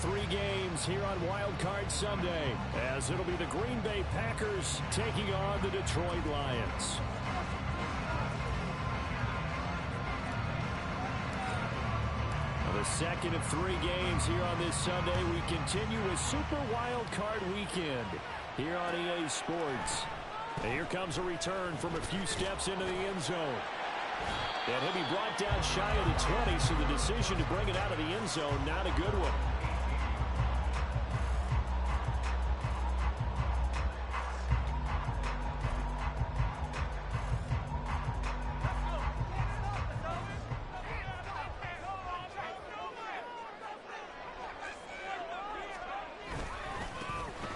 3 games here on Wild Card Sunday, as it'll be the Green Bay Packers taking on the Detroit Lions. The second of 3 games here on this Sunday. We continue with Super Wild Card Weekend here on EA Sports. And here comes a return from a few steps into the end zone. And he'll be brought down shy of the 20, so the decision to bring it out of the end zone, not a good one.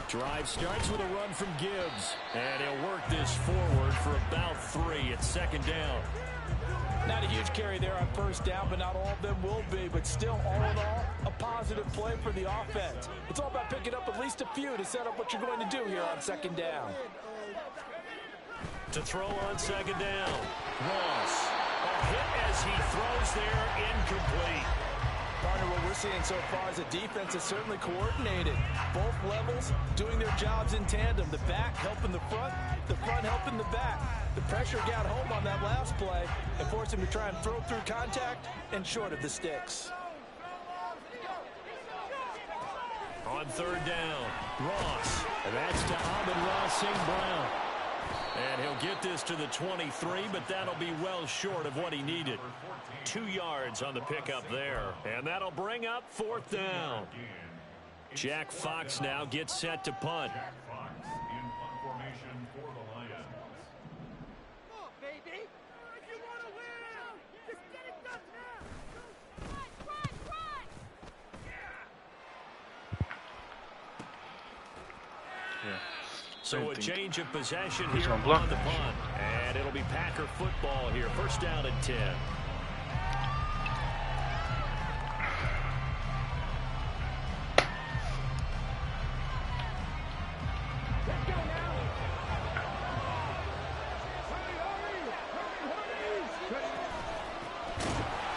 Drive starts with a run from Gibbs. And he'll work this forward for about 3. It's second down. Not a huge carry there on first down, but not all of them will be. But still, all in all, a positive play for the offense. It's all about picking up at least a few to set up what you're going to do here on second down. To throw on second down. Ross. A hit as he throws there, incomplete. Partner, what we're seeing so far is a defense is certainly coordinated. Both levels doing their jobs in tandem. The back helping the front helping the back. The pressure got home on that last play and forced him to try and throw through contact and short of the sticks. On third down, Ross. And that's to Amon-Ra St. Brown. And he'll get this to the 23, but that'll be well short of what he needed. 2 yards on the pickup there. And that'll bring up fourth down. Jack Fox now gets set to punt. So a change of possession here on the punt. And it'll be Packer football here. First down and 10.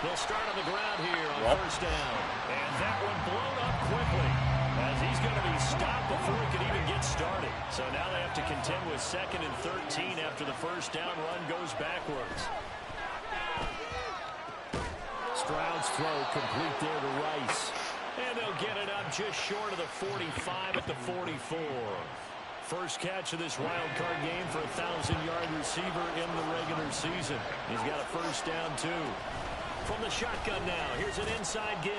They'll start on the ground here on first down. And that one blown up quickly, as he's going to be stopped before he could even get started. So now they have to contend with 2nd and 13 after the first down run goes backwards. Stroud's throw complete there to Rice. And they'll get it up just short of the 45 at the 44. First catch of this wild card game for a 1,000-yard receiver in the regular season. He's got a first down, too. From the shotgun now, here's an inside give.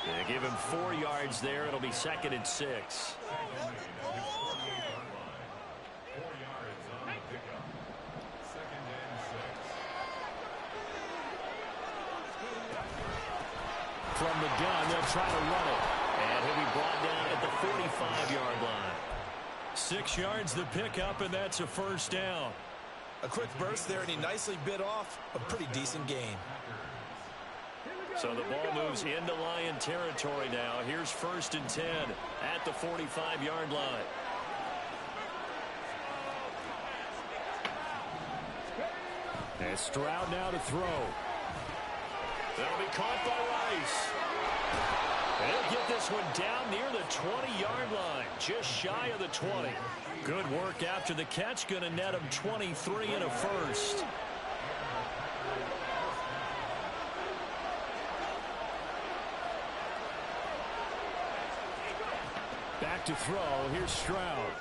Gonna give him 4 yards there. It'll be 2nd and 6. From the gun, they'll try to run it. And he'll be brought down at the 45-yard line. 6 yards the pickup, and that's a first down. A quick burst there, and he nicely bit off a pretty decent gain. So the ball moves into Lion territory now. Here's 1st and 10 at the 45-yard line. And Stroud now to throw. That'll be caught by Rice. They'll get this one down near the 20-yard line, just shy of the 20. Good work after the catch, going to net him 23 and a first. Back to throw. Here's Stroud.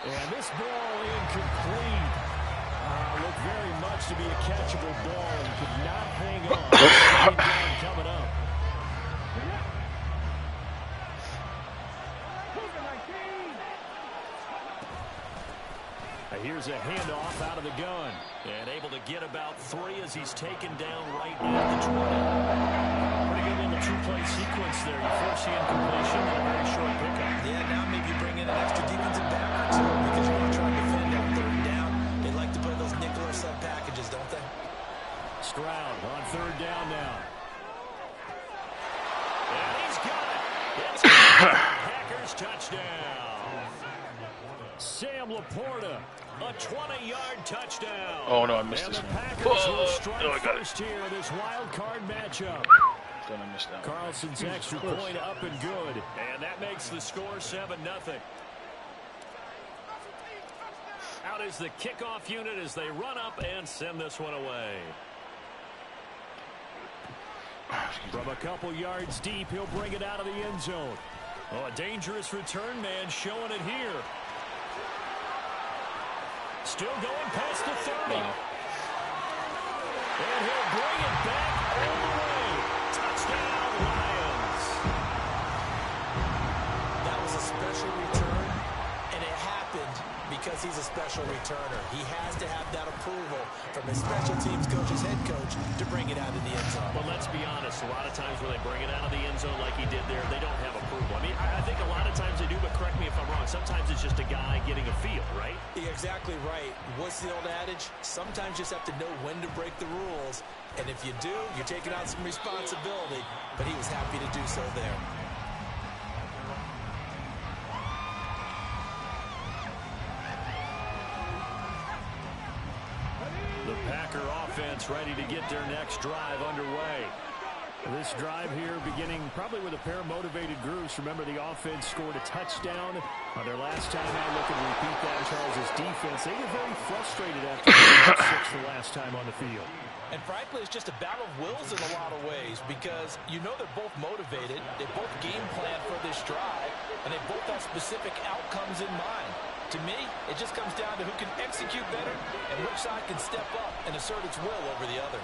And this ball incomplete. Looked very much to be a catchable ball and could not hang on. Coming up. Here's a handoff out of the gun. And able to get about 3 as he's taken down right at the 20. Pretty good little 2-play sequence there. You force the incompletion and a very short pickup. Yeah, now maybe bring in an extra defensive back or 2 because you're going to try and defend on 3rd down. They like to play those nickel or sub packages, don't they? Stroud on 3rd down now. And he's got it. It's Packers touchdown. Sam Laporta, a 20-yard touchdown. Oh, no, I missed and this the one. Packers will strike first here in this wild card matchup. Carlson's extra point up and good. And that makes the score 7-0. Out is the kickoff unit as they run up and send this one away. From a couple yards deep, he'll bring it out of the end zone. Oh, a dangerous return man showing it here. Still going past the 30. Wow. And he'll bring it back all the way. Touchdown, Lions. That was a special return, and it happened because he's a special returner. He has to have that approval from his special teams coach's head coach to bring it out of the end zone. Well, let's be honest. A lot of times when they bring it out of the end zone like he did there, they don't have approval. I mean, I think a lot of times they do, but correct me if I'm wrong. Sometimes it's just a guy getting a feel, right? You're exactly right. What's the old adage? Sometimes you just have to know when to break the rules. And if you do, you're taking on some responsibility. But he was happy to do so there. The Packer offense ready to get their next drive underway. This drive here beginning probably with a pair of motivated groups. Remember, the offense scored a touchdown on their last time out. Looking to repeat that. Charles' defense, they were very frustrated after the last time on the field. And frankly, it's just a battle of wills in a lot of ways because you know they're both motivated. They both game plan for this drive, and they both have specific outcomes in mind. To me, it just comes down to who can execute better and which side can step up and assert its will over the other.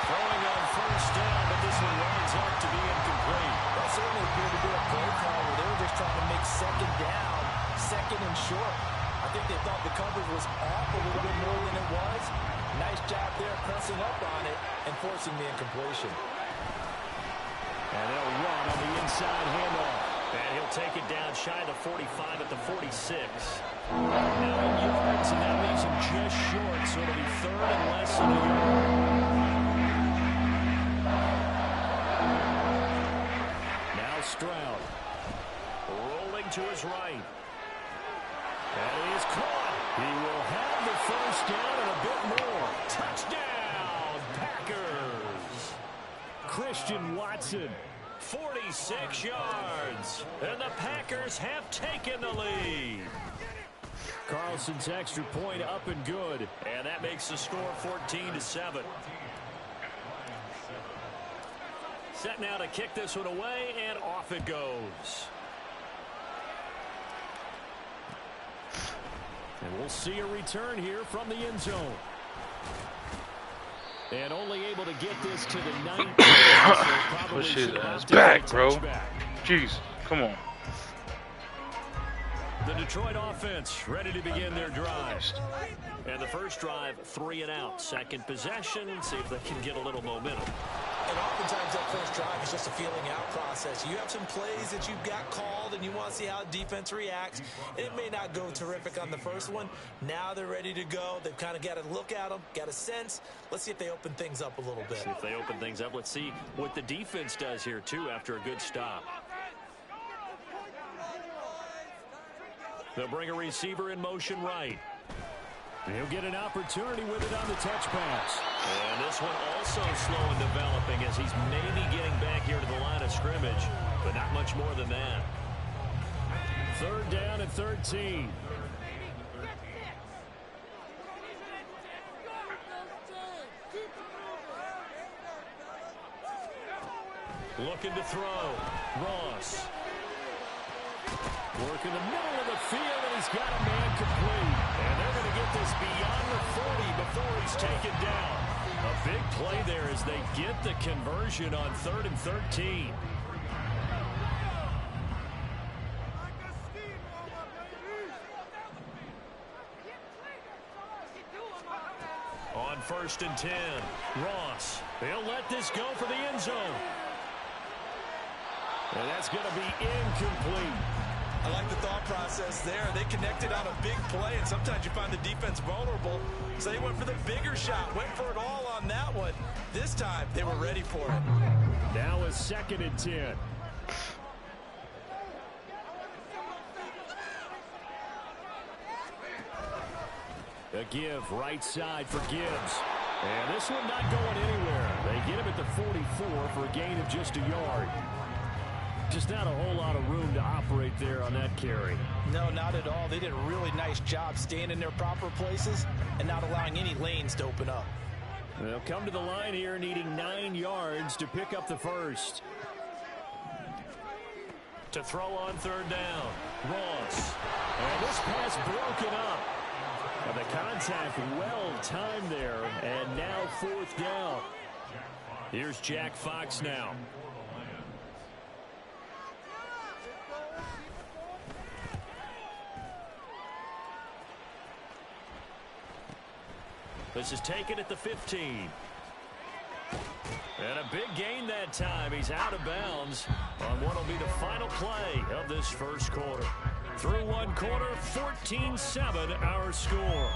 Throwing on first down, but this one winds up to be incomplete. That certainly appeared to be a play call where they were just trying to make second down, second and short. I think they thought the coverage was off a little bit more than it was. Nice job there pressing up on it and forcing the incompletion. And they'll run on the inside handoff. And he'll take it down shy of the 45 at the 46. Now in yards, and that leaves him just short, so it'll be third and less than a yard. Now Stroud. Rolling to his right. That is caught. He will have the first down and a bit more. Touchdown, Packers. Christian Watson. 46 yards, and the Packers have taken the lead. Carlson's extra point up and good, and that makes the score 14-7. Set now to kick this one away, and off it goes. And we'll see a return here from the end zone. And only able to get this to the 19. Push his ass back, bro. Jeez, come on. The Detroit offense ready to begin their drive. And the first drive, 3 and out. Second possession, see if they can get a little momentum. And oftentimes that first drive is just a feeling out process. You have some plays that you've got called and you want to see how defense reacts. It may not go terrific on the first one. Now they're ready to go. They've kind of got to look at them, got a sense. Let's see if they open things up a little bit. See if they open things up. Let's see what the defense does here, too, after a good stop. They'll bring a receiver in motion right. He'll get an opportunity with it on the touch pass. And this one also slow in developing as he's maybe getting back here to the line of scrimmage, but not much more than that. Third down and 13. Looking to throw. Ross. Working the middle of the field, and he's got a man complete. And they're going to get this beyond the 40 before he's taken down. A big play there as they get the conversion on 3rd and 13. On 1st and 10, Ross. He'll let this go for the end zone. And that's going to be incomplete. I like the thought process there. They connected on a big play, and sometimes you find the defense vulnerable. So they went for the bigger shot, went for it all on that one. This time, they were ready for it. Now is 2nd and 10. A give right side for Gibbs. And this one not going anywhere. They get him at the 44 for a gain of just a yard. Just not a whole lot of room to operate there on that carry. No, not at all. They did a really nice job staying in their proper places and not allowing any lanes to open up. They'll come to the line here needing 9 yards to pick up the first. To throw on third down. Ross. And this pass broken up. And the contact well timed there. And now fourth down. Here's Jack Fox now. This is taken at the 15. And a big gain that time. He's out of bounds on what will be the final play of this first quarter. Through one quarter, 14-7 our score.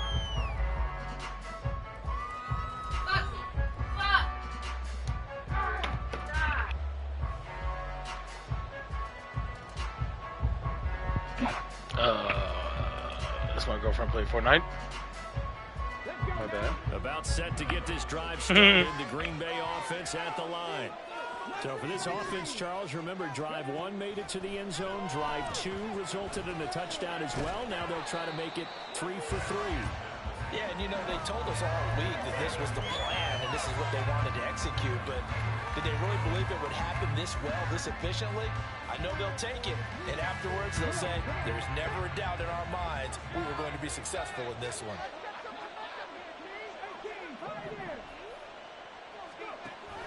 That's my girlfriend played Fortnite. My bad. About set to get this drive started. The Green Bay offense at the line. So for this offense, Charles, remember drive 1 made it to the end zone. Drive 2 resulted in a touchdown as well. Now they'll try to make it 3 for 3. Yeah, and you know, they told us all week that this was the plan and this is what they wanted to execute, but did they really believe it would happen this well, this efficiently? I know they'll take it, and afterwards they'll say, there's never a doubt in our minds we were going to be successful in this one.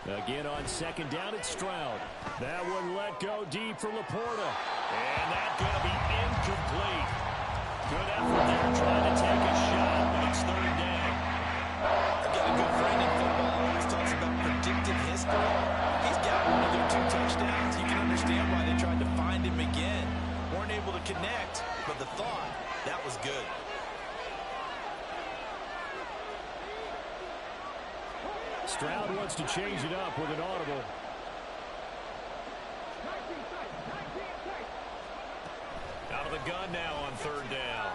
Again on second down, it's Stroud. That one let go deep for Laporta. And that's going to be incomplete. Good effort there trying to take a shot, but it's third down. Again, a good friend in football always talks about predictive history. He's got one of their 2 touchdowns. You can understand why they tried to find him again. Weren't able to connect, but the thought, that was good. Stroud wants to change it up with an audible. Out of the gun now on third down.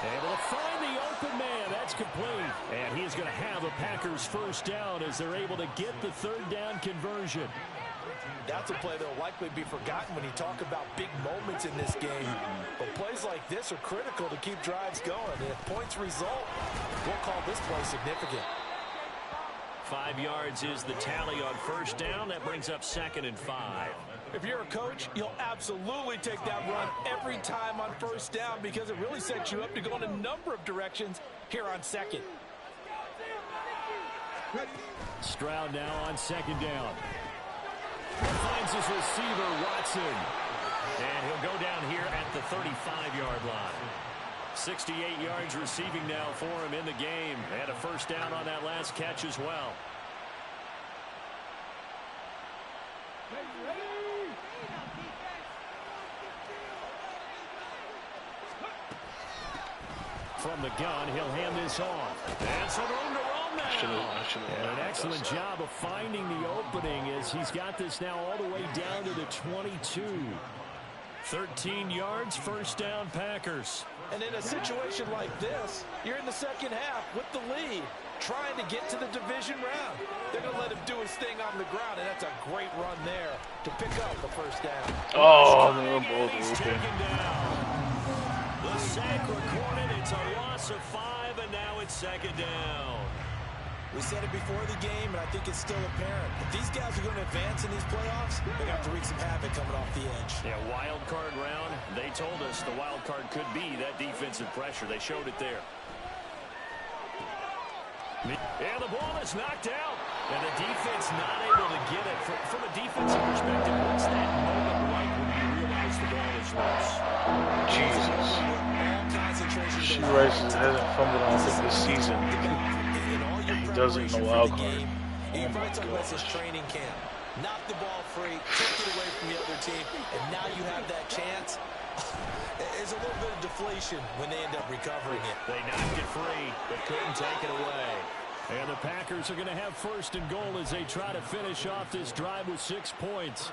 Able to find the open man. That's complete. And he's going to have a Packers first down as they're able to get the third down conversion. That's a play that will likely be forgotten when you talk about big moments in this game. But plays like this are critical to keep drives going. And if points result, we'll call this play significant. 5 yards is the tally on first down. That brings up 2nd and 5. If you're a coach, you'll absolutely take that run every time on first down because it really sets you up to go in a number of directions here on second. Stroud now on second down. Finds his receiver, Watson. And he'll go down here at the 35-yard line. 68 yards receiving now for him in the game. And a first down on that last catch as well. From the gun, he'll hand this off. And some room to roam now. And an excellent job of finding the opening as he's got this now all the way down to the 22. 13 yards, first down Packers. And in a situation like this, you're in the second half with the lead, trying to get to the division round. They're going to let him do his thing on the ground, and that's a great run there to pick up the first down. Oh, they're both open. The sack recorded. It's a loss of 5, and now it's second down. We said it before the game, and I think it's still apparent. If these guys are going to advance in these playoffs, they're going to have to wreak some havoc coming off the edge. Yeah, wild card round. They told us the wild card could be that defensive pressure. They showed it there. And the ball is knocked out. And the defense not able to get it. From a defensive perspective, what's that moment like when you realize the ball is loose? Jesus. She hasn't fumbled on him this season. He does it in the wild card. He invites on his training camp. Knocked the ball free, took it away from the other team, and now you have that chance. There's a little bit of deflation when they end up recovering it. They knocked it free, but couldn't take it away. And the Packers are going to have first and goal as they try to finish off this drive with 6 points.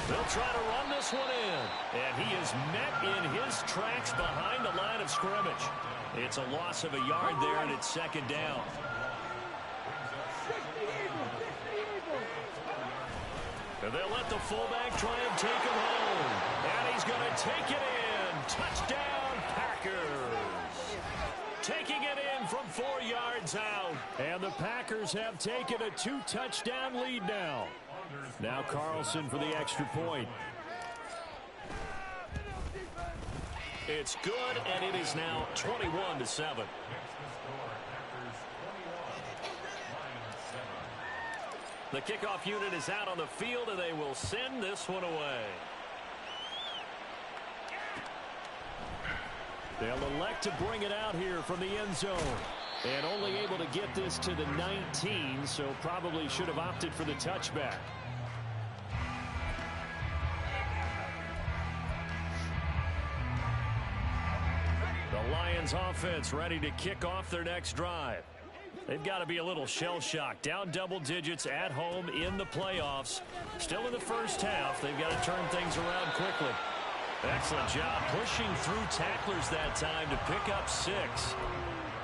They'll try to run this one in. And he is met in his tracks behind the line of scrimmage. It's a loss of a yard there, and it's second down. And they'll let the fullback try and take him home. And he's going to take it in. Touchdown, Packers. Taking it in from 4 yards out. And the Packers have taken a 2-touchdown lead now. Now Carlson for the extra point. It's good, and it is now 21-7. The kickoff unit is out on the field, and they will send this one away. They'll elect to bring it out here from the end zone. And only able to get this to the 19, so probably should have opted for the touchback. The Lions offense ready to kick off their next drive. They've got to be a little shell-shocked. Down double digits at home in the playoffs. Still in the first half. They've got to turn things around quickly. Excellent job pushing through tacklers that time to pick up 6.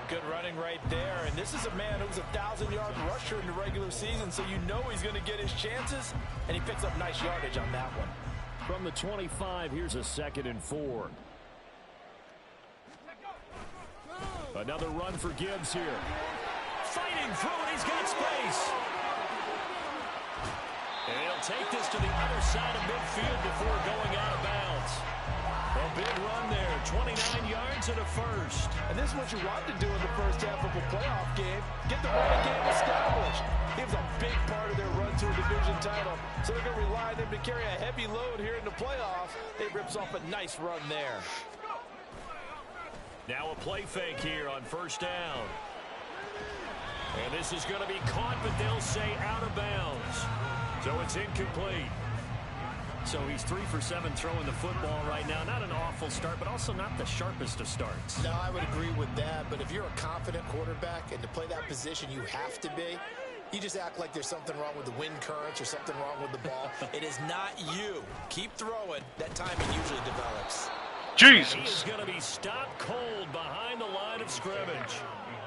Good running right there. And this is a man who was a 1,000-yard rusher in the regular season, so you know he's going to get his chances. And he picks up nice yardage on that one. From the 25, here's a 2nd and 4. Another run for Gibbs here. Fighting through it, he's got space. And he'll take this to the other side of midfield before going out of bounds. A big run there, 29 yards and a first. And this is what you want to do in the first half of a playoff game. Get the running game established. He was a big part of their run to a division title. So they're going to rely on him to carry a heavy load here in the playoffs. It rips off a nice run there. Now a play fake here on first down. And this is going to be caught, but they'll say out of bounds. So it's incomplete. So he's 3 for 7 throwing the football right now. Not an awful start, but also not the sharpest of starts. No, I would agree with that. But if you're a confident quarterback and to play that position you have to be, you just act like there's something wrong with the wind currents or something wrong with the ball. It is not you. Keep throwing. That timing usually develops. Jesus. He is going to be stopped cold behind the line of scrimmage.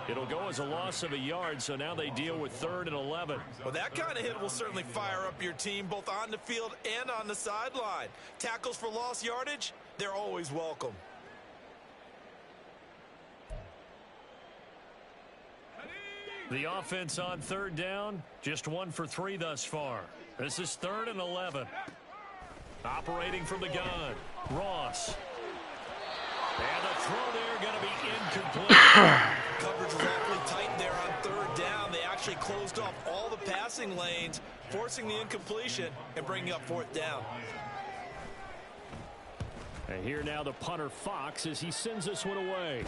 It'll go as a loss of a yard, so now they deal with 3rd and 11. Well, that kind of hit will certainly fire up your team both on the field and on the sideline. Tackles for lost yardage, they're always welcome. The offense on 3rd down, just 1 for 3 thus far. This is 3rd and 11. Operating from the gun, Ross. And the throw there going to be incomplete. Coverage was awfully tight there on 3rd down. They actually closed off all the passing lanes, forcing the incompletion and bringing up 4th down. And here now the punter Fox as he sends this one away.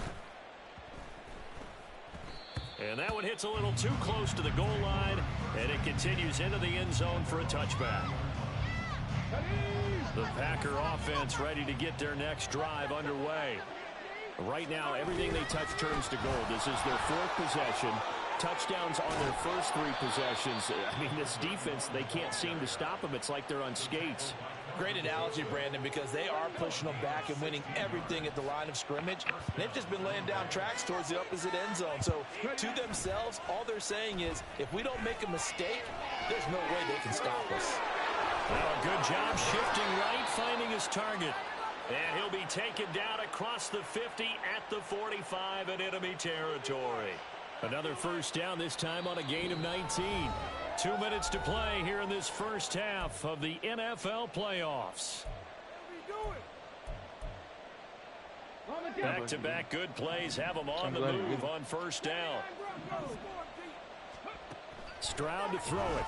And that one hits a little too close to the goal line, and it continues into the end zone for a touchback. The Packer offense ready to get their next drive underway. Right now, everything they touch turns to gold. This is their 4th possession. Touchdowns on their first 3 possessions. I mean, this defense, they can't seem to stop them. It's like they're on skates. Great analogy, Brandon, because they are pushing them back and winning everything at the line of scrimmage. They've just been laying down tracks towards the opposite end zone. So to themselves, all they're saying is, if we don't make a mistake, there's no way they can stop us. Well, a good job shifting right, finding his target. And he'll be taken down across the 50 at the 45 in enemy territory. Another first down, this time on a gain of 19. 2 minutes to play here in this first half of the NFL playoffs. Back-to-back good plays have them on the move on first down. Stroud to throw it.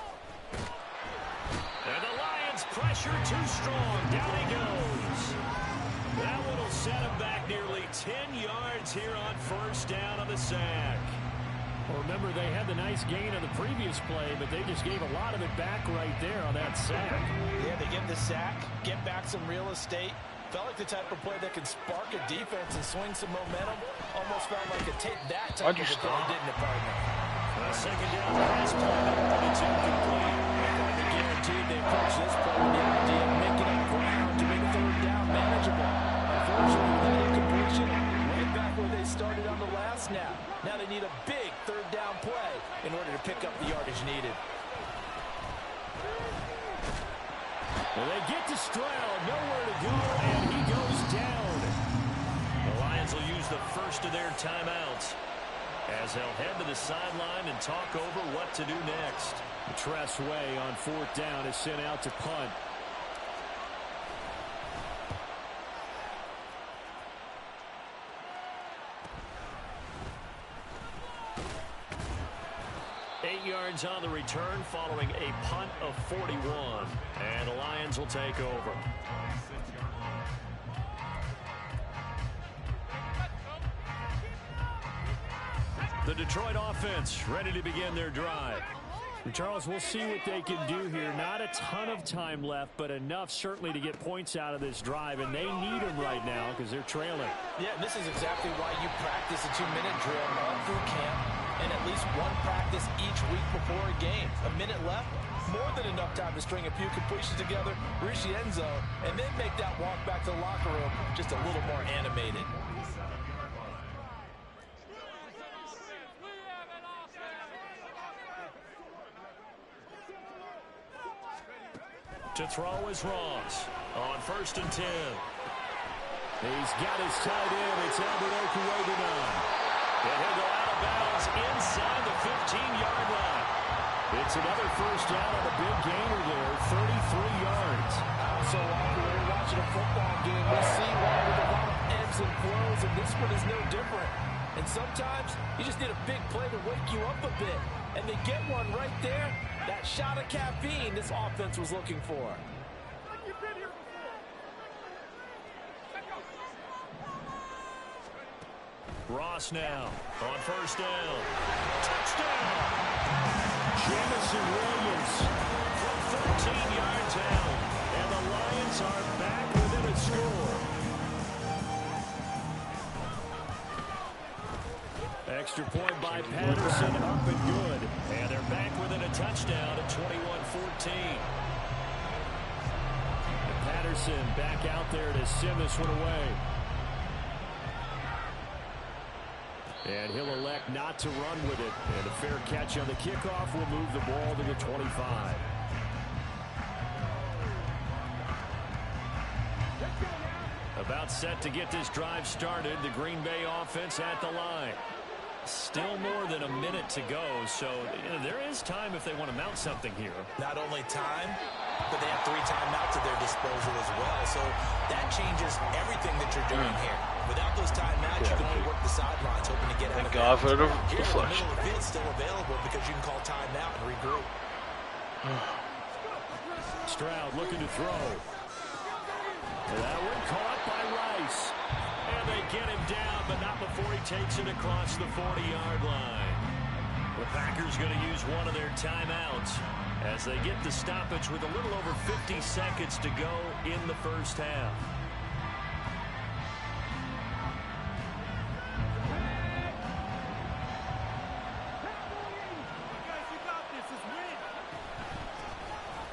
And the Lions pressure too strong. Down he goes. That one will set him back nearly 10 yards here on first down on the sack. Well, remember, they had the nice gain on the previous play, but they just gave a lot of it back right there on that sack. Yeah, they get the sack, get back some real estate. Felt like the type of play that can spark a defense and swing some momentum. Almost felt like a take that type of a play, didn't it, partner? Second down pass play, but it's incomplete. And again, Guaranteed they approach this play with the idea of making up ground to make third down manageable. Unfortunately, with that incompletion, right back where they started on the last snap. Now they need a big third down play in order to pick up the yardage needed. Well, they get to Stroud, nowhere to go, and he goes down. The Lions will use the first of their timeouts as they'll head to the sideline and talk over what to do next. Tress Way on fourth down is sent out to punt. Yards on the return following a punt of 41, and the Lions will take over. The Detroit offense ready to begin their drive. Charles, we'll see what they can do here. Not a ton of time left, but enough certainly to get points out of this drive, and they need them right now because they're trailing. Yeah, this is exactly why you practice a 2-minute drill all through camp and at least one practice each week before a game. A minute left, more than enough time to string a few completions together, reach the end zone, and then make that walk back to the locker room just a little more animated. To throw is Ross on 1st and 10. He's got his tight end. It's Albert Okuwebunam. And he'll go out of bounds inside the 15-yard line. It's another first down on a big gainer there, 33 yards. So often when we're watching a football game, we see one with a lot of ebbs and flows, and this one is no different. And sometimes you just need a big play to wake you up a bit. And they get one right there. That shot of caffeine this offense was looking for. Ross now on 1st down. Touchdown! Jamison Williams from 14 yards out. And the Lions are back within a score. Extra point by Patterson, up and good. And they're back within a touchdown at 21-14. And Patterson back out there to send this one away. And he'll elect not to run with it. And a fair catch on the kickoff will move the ball to the 25. About set to get this drive started. The Green Bay offense at the line. Still more than a minute to go, so there is time if they want to mount something here. Not only time, but they have 3 timeouts at their disposal as well, so that changes everything that you're doing here. Without those timeouts, you can only work the sidelines, hoping to get out of God for the deflection. deflection. The middle of it's still available because you can call timeout and regroup. Stroud looking to throw. That one caught by Rice. And they get him down, but not before he takes it across the 40-yard line. The Packers going to use one of their timeouts as they get the stoppage with a little over 50 seconds to go in the first half.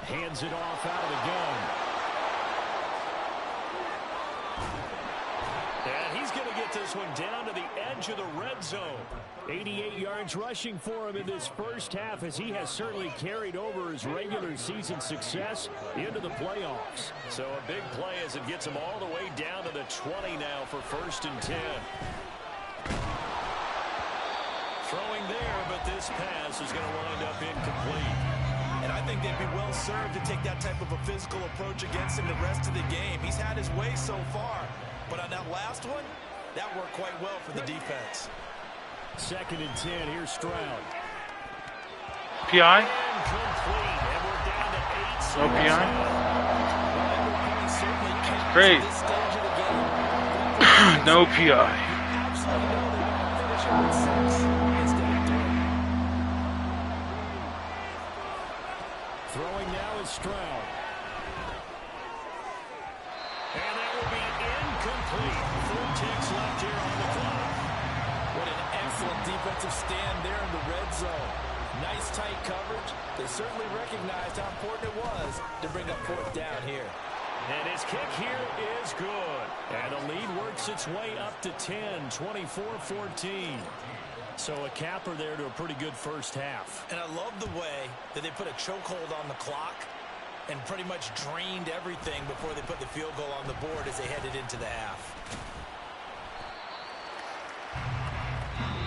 Hands it off out of the gun. And he's going to get this one down to the edge of the red zone. 88 yards rushing for him in this first half as he has certainly carried over his regular season success into the playoffs. So a big play as it gets him all the way down to the 20 now for 1st and 10. Throwing there, but this pass is going to wind up incomplete. And I think they'd be well served to take that type of a physical approach against him the rest of the game. He's had his way so far, but on that last one, that worked quite well for the defense. 2nd and 10, here's Stroud. PI? Incomplete, and we're down to 8. No PI? Great. No PI. Throwing now is Stroud. And that will be incomplete. 4 ticks left here on the clock. What an excellent defensive stand there in the red zone. Nice tight coverage. They certainly recognized how important it was to bring up fourth down here. And his kick here is good. And the lead works its way up to 10, 24-14. So a capper there to a pretty good first half. And I love the way that they put a chokehold on the clock and pretty much drained everything before they put the field goal on the board as they headed into the half.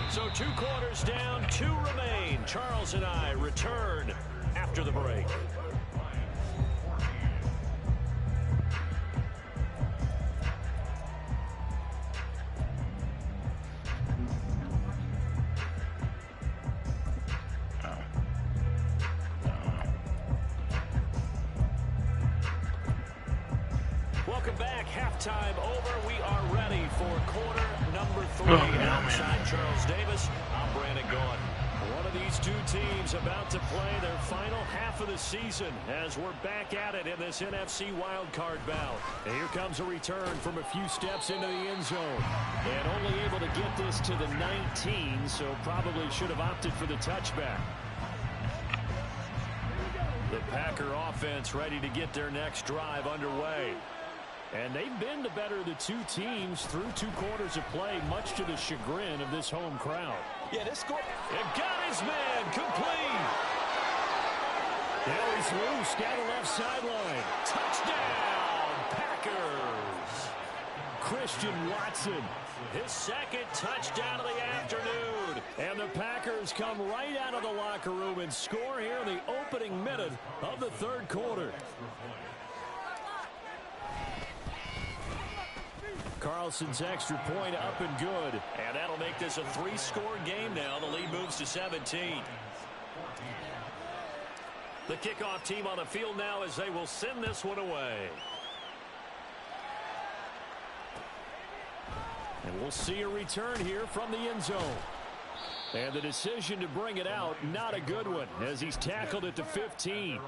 So 2 quarters down, 2 remain. Charles and I return after the break. Welcome back. Halftime over. We are ready for quarter number 3. Outside Charles Davis, I'm Brandon Gaudin. One of these 2 teams about to play their final half of the season as we're back at it in this NFC wildcard bout. And here comes a return from a few steps into the end zone. And only able to get this to the 19, so probably should have opted for the touchback. The Packer offense ready to get their next drive underway. And they've been the better of the 2 teams through 2 quarters of play, much to the chagrin of this home crowd. Yeah, this score. It got his man complete. Now he's loose down the left sideline. Touchdown, Packers. Christian Watson, his 2nd touchdown of the afternoon. And the Packers come right out of the locker room and score here in the opening minute of the 3rd quarter. Carlson's extra point up and good. And that'll make this a 3-score game now. The lead moves to 17. The kickoff team on the field now as they will send this one away. And we'll see a return here from the end zone. And the decision to bring it out, not a good one, as he's tackled at the 15.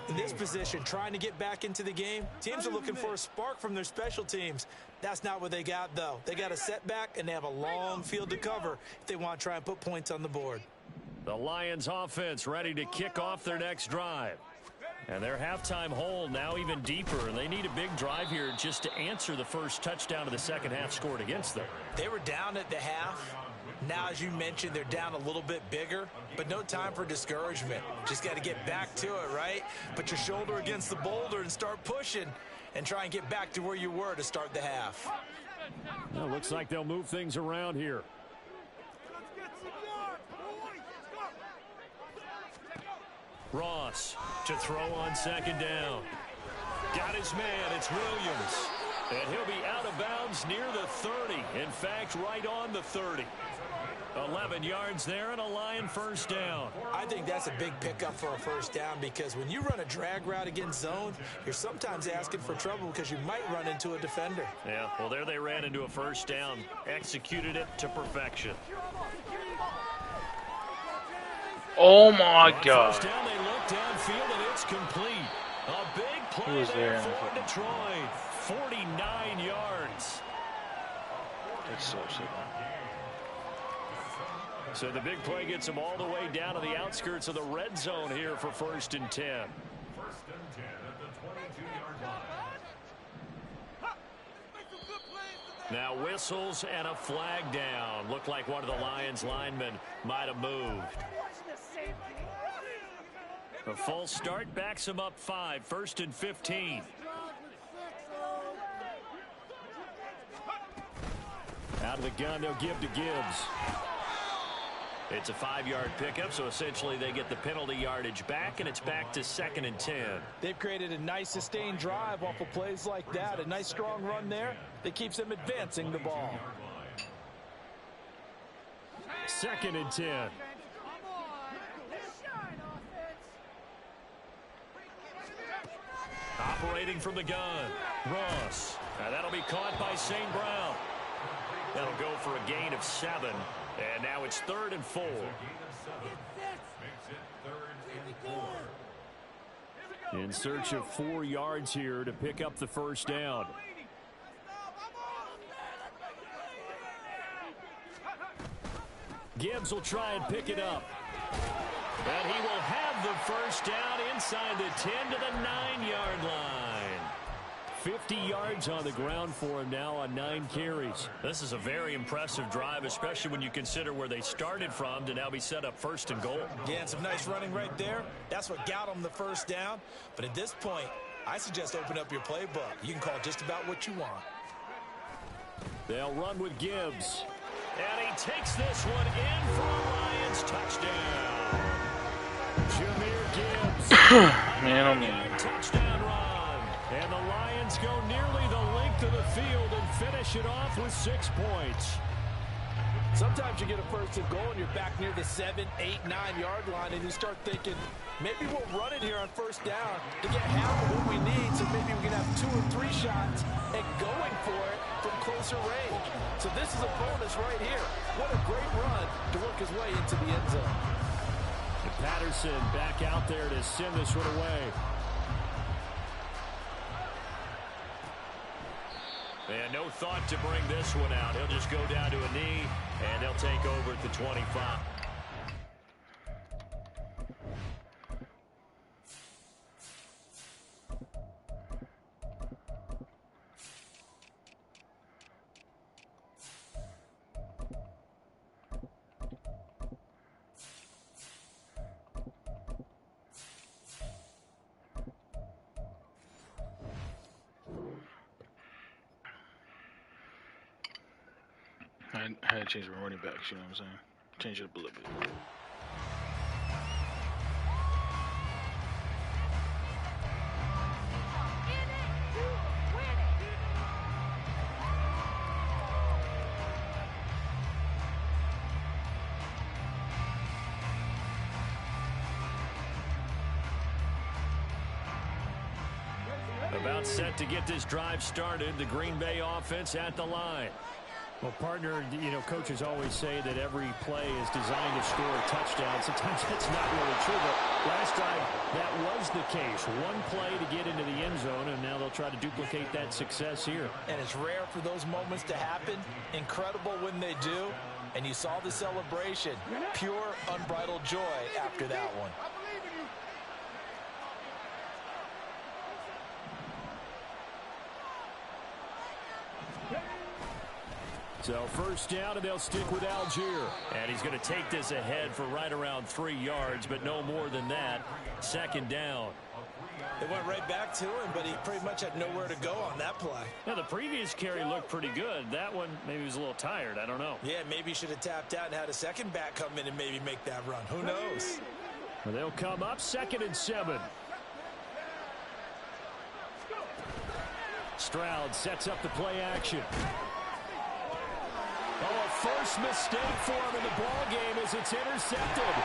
In this position, trying to get back into the game, teams are looking for a spark from their special teams. That's not what they got, though. They got a setback, and they have a long field to cover if they want to try and put points on the board. The Lions offense ready to kick off their next drive. And their halftime hole now even deeper, and they need a big drive here just to answer the first touchdown of the second half scored against them. They were down at the half. Now, as you mentioned, they're down a little bit bigger, but no time for discouragement. Just got to get back to it, right? Put your shoulder against the boulder and start pushing and try and get back to where you were to start the half. Well, looks like they'll move things around here. Ross to throw on 2nd down. Got his man. It's Williams. And he'll be out of bounds near the 30. In fact, right on the 30. 11 yards there and a Lion first down. I think that's a big pickup for a first down because when you run a drag route against zone, you're sometimes asking for trouble because you might run into a defender. Yeah, well, there they ran into a first down. Executed it to perfection. Oh, my God. First down, they look downfield, and it's complete. A big play there for Detroit. 49 yards. That's so sick. So the big play gets them all the way down to the outskirts of the red zone here for 1st and 10. 1st and 10 at the 22-yard line. Now whistles and a flag down. Looked like one of the Lions linemen might have moved. A false start backs him up 5. 1st and 15. Out of the gun, they'll give to Gibbs. It's a 5-yard pickup, so essentially they get the penalty yardage back, and it's back to 2nd and 10. They've created a nice sustained drive off of plays like that. A nice strong run there that keeps them advancing the ball. 2nd and 10. Operating from the gun, Ross. Now that'll be caught by St. Brown. That'll go for a gain of 7. And now it's 3rd and 4. In search of 4 yards here to pick up the first down. Gibbs will try and pick it up. And he will have the first down inside the 10 to the 9-yard line. 50 yards on the ground for him now on 9 carries. This is a very impressive drive, especially when you consider where they started from to now be set up first and goal. Yeah, and some nice running right there. That's what got them the first down. But at this point, I suggest open up your playbook. You can call just about what you want. They'll run with Gibbs. And he takes this one in for a Lions touchdown. Jahmyr Gibbs. Man, oh man. Touchdown run. And the Lions go nearly the length of the field and finish it off with 6 points. Sometimes you get a first and goal and you're back near the 7, 8, 9-yard line and you start thinking, maybe we'll run it here on first down to get half of what we need, so maybe we can have 2 or 3 shots and going for it from closer range. So this is a bonus right here. What a great run to work his way into the end zone. And Patterson back out there to send this one away. And no thought to bring this one out. He'll just go down to a knee, and they'll take over at the 25. I had to change my running backs, you know what I'm saying? Change it up a little bit. About set to get this drive started. The Green Bay offense at the line. Well, partner, you know, coaches always say that every play is designed to score a touchdown. Sometimes that's not really true, but last time that was the case. One play to get into the end zone, and now they'll try to duplicate that success here. And it's rare for those moments to happen. Incredible when they do. And you saw the celebration. Pure, unbridled joy after that one. So first down, and they'll stick with Algier. And he's going to take this ahead for right around 3 yards, but no more than that. Second down. They went right back to him, but he pretty much had nowhere to go on that play. Now, the previous carry looked pretty good. That one, maybe he was a little tired. I don't know. Yeah, maybe he should have tapped out and had a second back come in and maybe make that run. Who knows? Well, they'll come up 2nd and 7. Stroud sets up the play action. Oh, a first mistake for him in the ball game as it's intercepted.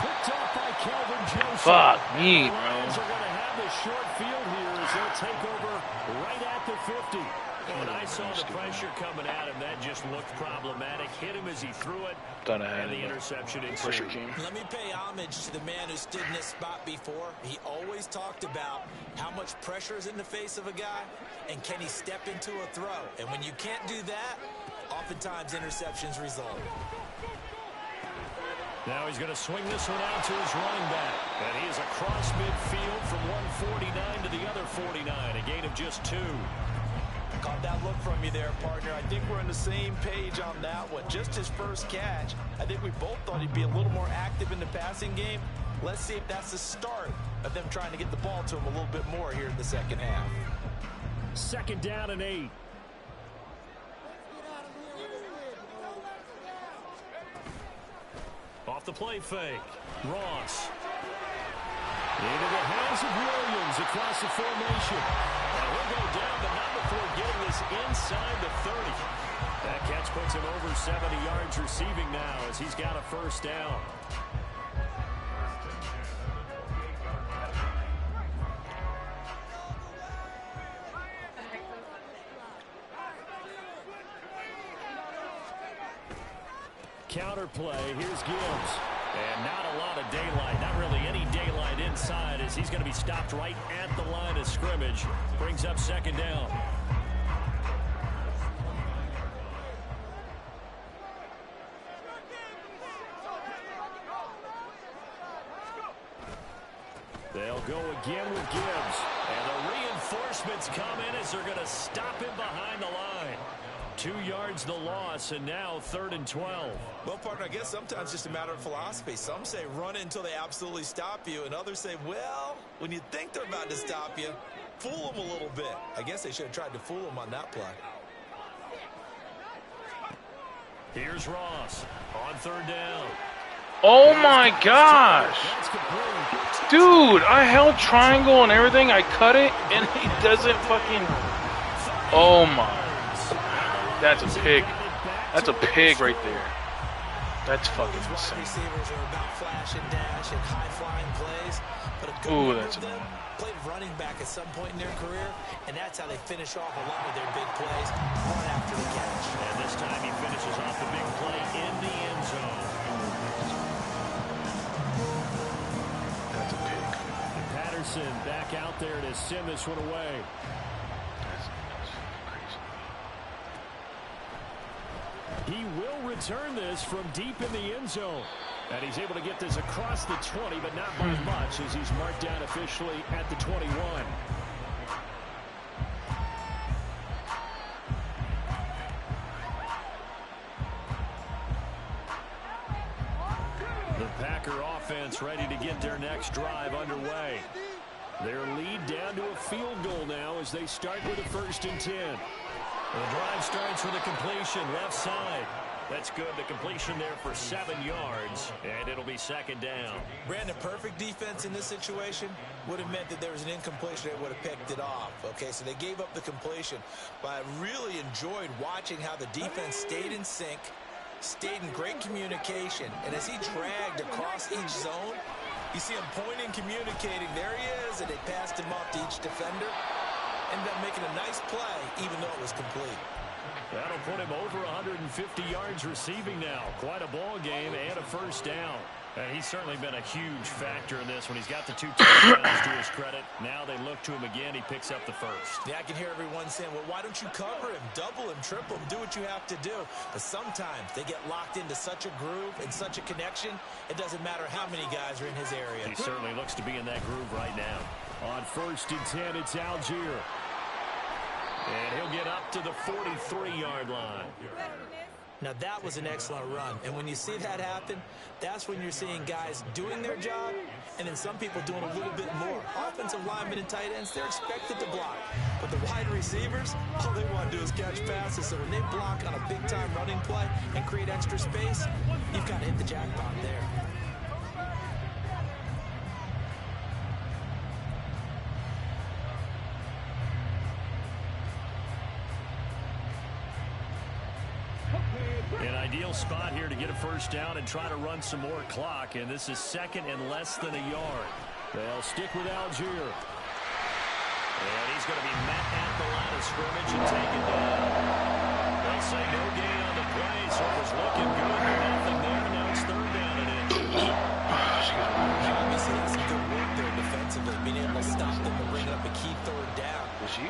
Picked off by Kelvin Joseph. Fuck me, The Lions bro. are going to have the short field here as they'll take over right at the 50. When I saw the pressure coming at him, that just looked problematic. Hit him as he threw it, Thought I had and the him. interception Pressure ensued. came. Let me pay homage to the man who stood in this spot before. He always talked about how much pressure is in the face of a guy, and can he step into a throw. And when you can't do that, oftentimes interceptions result. Now he's going to swing this one out to his running back. And he is across midfield from 149 to the other 49. A gain of just 2. Caught that look from you there, partner. I think we're on the same page on that one. Just his first catch. I think we both thought he'd be a little more active in the passing game. Let's see if that's the start of them trying to get the ball to him a little bit more here in the second half. 2nd down and 8. Off the play fake. Ross. Into the hands of Williams across the formation. And he'll go down, but not before getting this inside the 30. That catch puts him over 70 yards receiving now as he's got a first down. Counter play. Here's Gibbs. And not a lot of daylight. Not really any daylight inside as he's going to be stopped right at the line of scrimmage. Brings up 2nd down. go again with Gibbs. And the reinforcements come in as they're going to stop him behind the line. 2 yards the loss, and now 3rd and 12. Well, partner, I guess sometimes it's just a matter of philosophy. Some say run it until they absolutely stop you, and others say, well, when you think they're about to stop you, fool them a little bit. I guess they should have tried to fool them on that play. Here's Ross on 3rd down. Oh my gosh. Dude, I held triangle and everything. I cut it, and he doesn't fucking... Oh my. That's a pig. That's a pig right there. That's fucking insane. Receivers are about flash and dash and high-flying plays, but a good Ooh, number that's of them played running back at some point in their career, and that's how they finish off a lot of their big plays right after the catch. And this time he finishes off the big play in the end zone. That's a pig. And Patterson back out there to send this one away. He will return this from deep in the end zone. And he's able to get this across the 20, but not by much as he's marked down officially at the 21. The Packer offense ready to get their next drive underway. Their lead down to a field goal now as they start with a 1st and 10. The drive starts with a completion left side. That's good. The completion there for 7 yards, and it'll be 2nd down. Brandon, perfect defense in this situation would have meant that there was an incompletion that would have picked it off. Okay, so they gave up the completion, but I really enjoyed watching how the defense stayed in sync, stayed in great communication, and as he dragged across each zone, you see him pointing, communicating. There he is, and they passed him off to each defender. Ended up making a nice play, even though it was complete. That'll put him over 150 yards receiving now. Quite a ball game and a 1st down. And he's certainly been a huge factor in this when he's got the 2 touchdowns to his credit. Now they look to him again. He picks up the 1st. Yeah, I can hear everyone saying, well, why don't you cover him, double him, triple him, do what you have to do. But sometimes they get locked into such a groove and such a connection, it doesn't matter how many guys are in his area. He certainly looks to be in that groove right now. On 1st and 10, it's Algier. And he'll get up to the 43-yard line. Now, that was an excellent run. And when you see that happen, that's when you're seeing guys doing their job and then some people doing a little bit more. Offensive linemen and tight ends, they're expected to block. But the wide receivers, all they want to do is catch passes. So when they block on a big-time running play and create extra space, you've got to hit the jackpot there. An ideal spot here to get a 1st down and try to run some more clock. And this is 2nd and less than a yard. They'll stick with Algier. And he's going to be met at the line of scrimmage and taken down. They'll say no gain on the play, so it was looking good. Nothing there. Now it's 3rd down and inches. Obviously, that's some good work there defensively, being able to stop them and bring up a key 3rd down.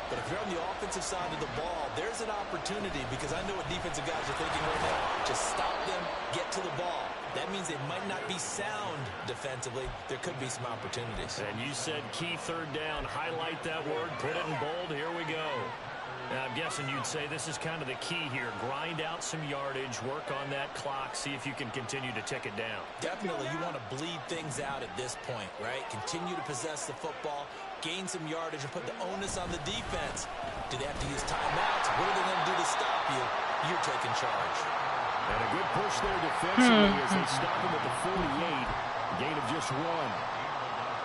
But if you're on the offensive side of the ball, there's an opportunity because I know what defensive guys are thinking right now. Just stop them, get to the ball. That means they might not be sound defensively. There could be some opportunities. And you said key 3rd down. Highlight that word. Put it in bold. Here we go. Now, I'm guessing you'd say this is kind of the key here. Grind out some yardage. Work on that clock. See if you can continue to tick it down. Definitely. You want to bleed things out at this point, right? Continue to possess the football. Gain some yardage and put the onus on the defense. Do they have to use timeouts? What are they going to do to stop you? You're taking charge. And a good push there defensively as they stop him at the 48. Gain of just 1.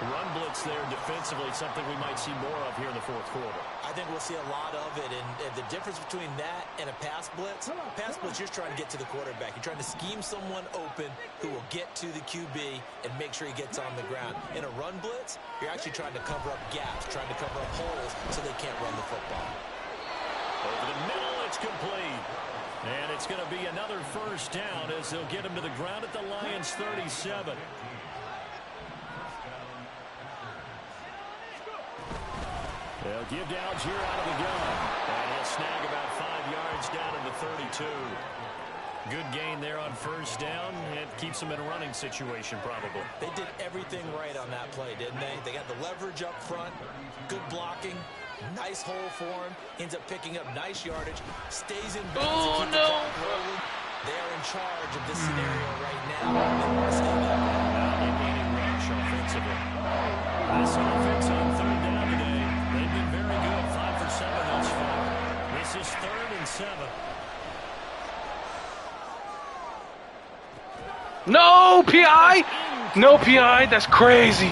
Run blitz there defensively, something we might see more of here in the 4th quarter. I think we'll see a lot of it, and the difference between that and a pass blitz, you're trying to get to the quarterback. You're trying to scheme someone open who will get to the QB and make sure he gets on the ground. In a run blitz, you're actually trying to cover up gaps, trying to cover up holes so they can't run the football. Over the middle, it's complete. And it's going to be another 1st down as they'll get him to the ground at the Lions' 37. They'll give to Algier out of the gun. And he'll snag about 5 yards down in the 32. Good gain there on first down. It keeps them in a running situation, probably. They did everything right on that play, didn't they? They got the leverage up front, good blocking, nice hole for him, ends up picking up nice yardage, stays in bounds to keep the clock rolling. They are in charge of this scenario right now. They want to stay that way. Not in any rush offensively. This offense on third down today, they've been very good. 5 for 7 thus far. This is 3rd and 7. No PI! No PI, that's crazy.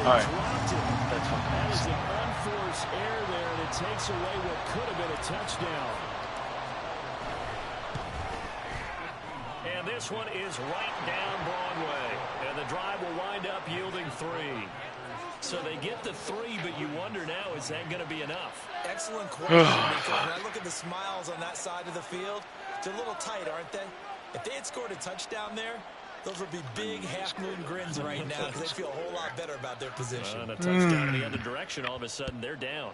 Alright. That's an unforced error there, and it takes away what could have been a touchdown. And this one is right down Broadway. And the drive will wind up yielding 3. So they get the 3, but you wonder now, is that going to be enough? Excellent question, because when I look at the smiles on that side of the field, they're a little tight, aren't they? If they had scored a touchdown there, those would be big half-moon grins right now because they feel a whole lot better about their position. And a touchdown in the other direction, all of a sudden they're down.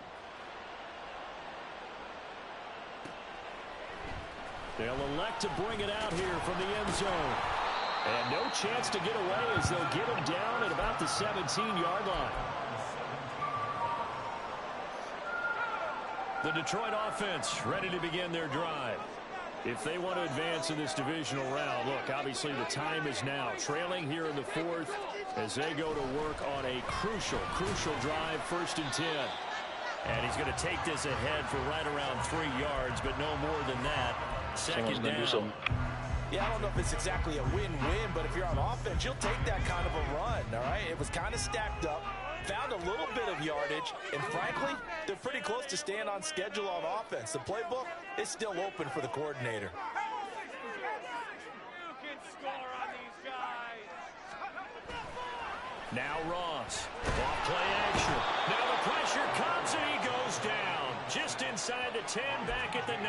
They'll elect to bring it out here from the end zone. And no chance to get away as they'll get him down at about the 17-yard line. The Detroit offense ready to begin their drive. If they want to advance in this divisional round, look, obviously the time is now. Trailing here in the 4th as they go to work on a crucial drive, 1st and 10. And he's going to take this ahead for right around 3 yards, but no more than that. Second down. Yeah, I don't know if it's exactly a win-win, but if you're on offense, you'll take that kind of a run, all right? It was kind of stacked up, found a little bit of yardage, and frankly, they're pretty close to staying on schedule on offense. The playbook is still open for the coordinator. You can score on these guys. Now Ross, off play action. Now the pressure comes and he goes down. Just inside the 10, back at the 9.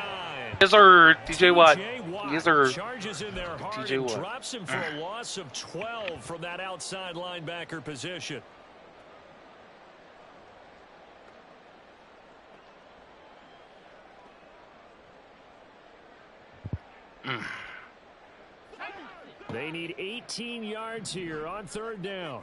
Yes, sir, TJ Watt. Yes, sir. Charges in there hard TJ and Watt. drops him for a loss of 12 from that outside linebacker position. They need 18 yards here on 3rd down.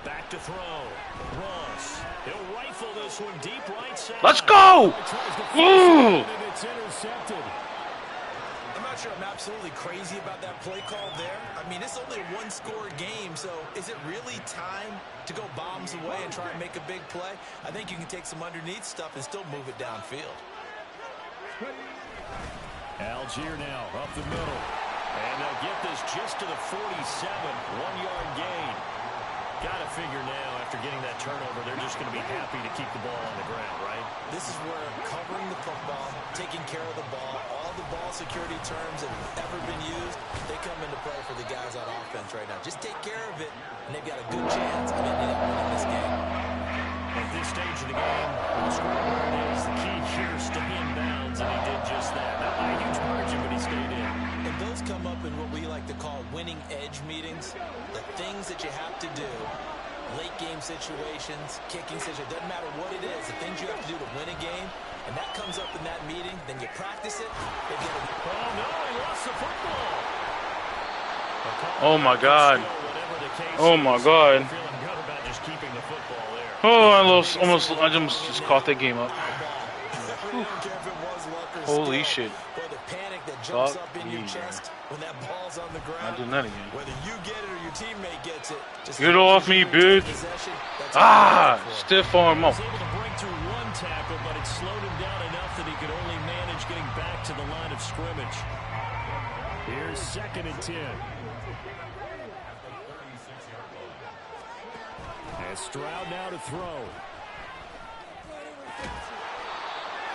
Back to throw. Ross. He'll rifle this one deep right side. Let's go! Ooh. It's intercepted. I'm not sure I'm absolutely crazy about that play call there. I mean, it's only a one-score game, so is it really time to go bombs away and try and make a big play? I think you can take some underneath stuff and still move it downfield. Algier now up the middle. And they'll get this just to the 47. 1-yard gain. Got to figure now, after getting that turnover, they're just going to be happy to keep the ball on the ground, right? This is where covering the football, taking care of the ball, all the ball security terms that have ever been used, they come into play for the guys on offense right now. Just take care of it, and they've got a good chance of ending up winning this game. At this stage of the game, with the score where it is, the key here, stay in bounds, and he did just that. Not by a huge margin, but he stayed in. And those come up in what we like to call winning edge meetings. The things that you have to do, late game situations, kicking situations, doesn't matter what it is, the things you have to do to win a game, and that comes up in that meeting, then you practice it. Oh, no, he lost the football. Oh, my God. Oh, my God. Feeling good about just keeping the football there. Oh, I almost just caught that game up. Holy shit. Jumps up in your chest when that ball's on the ground. I'm doing that again. Whether you get it or your teammate gets it, just get off me, bitch. Ah, stiff arm up. He was able to break through one tackle, but it slowed him down enough that he could only manage getting back to the line of scrimmage. Here's 2nd and 10. And Stroud now to throw.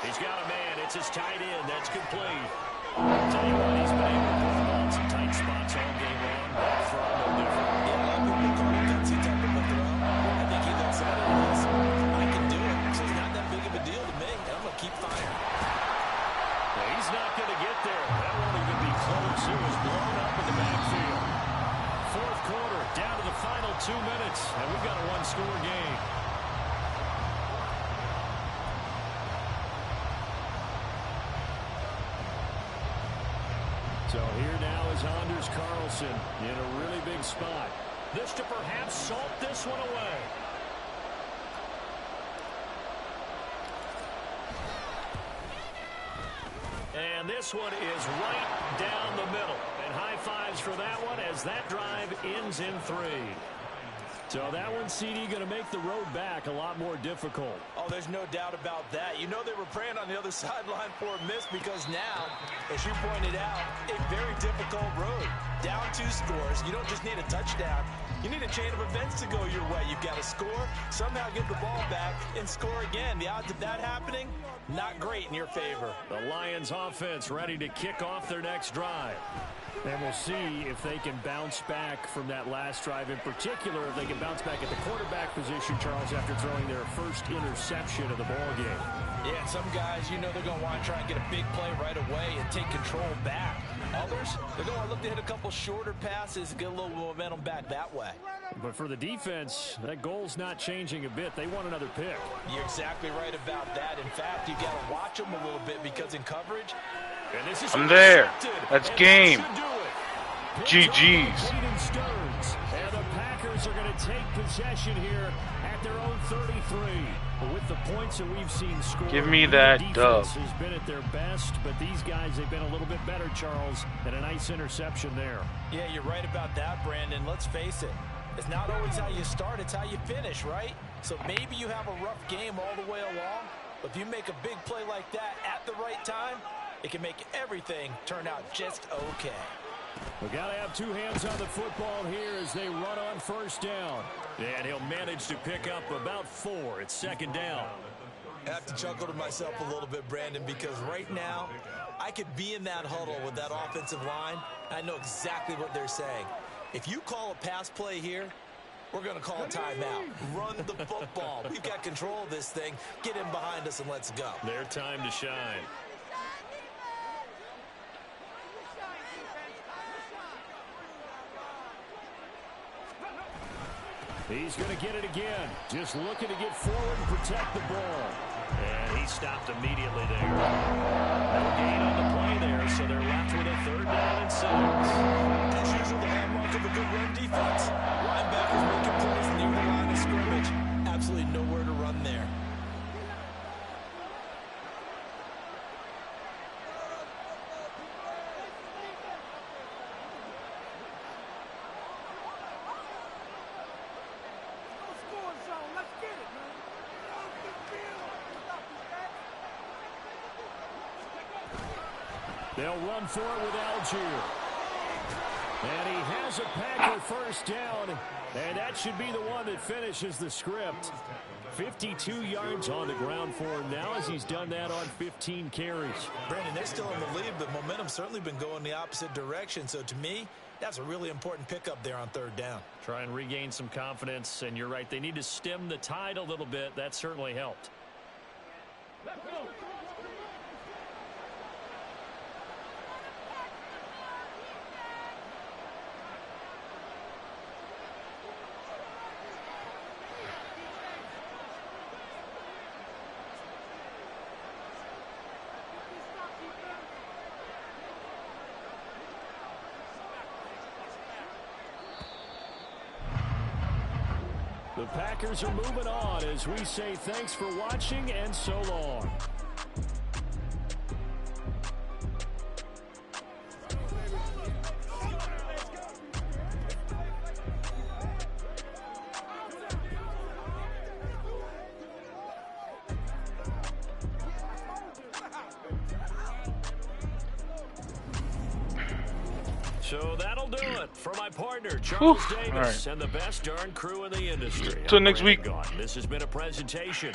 He's got a man. It's his tight end. That's complete. I'll tell you what, he's been able to put the ball in some tight spots all game long. That throw, no different. Yeah, a lot of people call it gutsy type of a throw. I think he looks at it as, I can do it, so it's not that big of a deal to me. I'm going to keep firing. Well, he's not going to get there. That won't even be close. It was blown up in the backfield. 4th quarter, down to the final 2 minutes, and we've got a one-score game. So here now is Anders Carlson in a really big spot. This to perhaps salt this one away. And this one is right down the middle. And high fives for that one as that drive ends in 3. So that one, CD, going to make the road back a lot more difficult. Oh, there's no doubt about that. You know they were praying on the other sideline for a miss because now, as you pointed out, a very difficult road. Down 2 scores. You don't just need a touchdown. You need a chain of events to go your way. You've got to score, somehow get the ball back, and score again. The odds of that happening, not great in your favor. The Lions offense ready to kick off their next drive. And we'll see if they can bounce back from that last drive, in particular, if they can bounce back at the quarterback position, Charles, after throwing their first interception of the ball game. Yeah, and some guys, you know they're going to want to try and get a big play right away and take control back. Others, they're going to look to hit a couple shorter passes and get a little momentum back that way. But for the defense, that goal's not changing a bit. They want another pick. You're exactly right about that. In fact, you got to watch them a little bit because in coverage, I'm there. That's game. GG's. And the Packers are going to take possession here at their own 33. With the points that we've seen scored, give me that dub. Has been at their best, but these guys, they've been a little bit better, Charles, and a nice interception there. Yeah, you're right about that, Brandon. Let's face it. It's not always how you start, it's how you finish, right? So maybe you have a rough game all the way along, but if you make a big play like that at the right time, it can make everything turn out just okay. We got to have 2 hands on the football here as they run on first down. And he'll manage to pick up about 4. It's second down. I have to chuckle to myself a little bit, Brandon, because right now I could be in that huddle with that offensive line. I know exactly what they're saying. If you call a pass play here, we're going to call a timeout. Run the football. We've got control of this thing. Get in behind us and let's go. Their time to shine. He's going to get it again. Just looking to get forward and protect the ball. And he stopped immediately there. No gain on the play there, so they're left with a 3rd down and 6. As usual, the hallmark of a good run defense. Linebackers making plays near the line of scrimmage. Absolutely nowhere to run there. They'll run for it with Algier. And he has a Packer first down. And that should be the one that finishes the script. 52 yards on the ground for him now as he's done that on 15 carries. Brandon, they're still in the lead, but momentum's certainly been going the opposite direction. So to me, that's a really important pickup there on 3rd down. Try and regain some confidence. And you're right, they need to stem the tide a little bit. That certainly helped. Let's go. The Packers are moving on as we say thanks for watching and so long. So that'll do it for my partner, Charles Davis, and the best darn crew in the industry. Till next week. This has been a presentation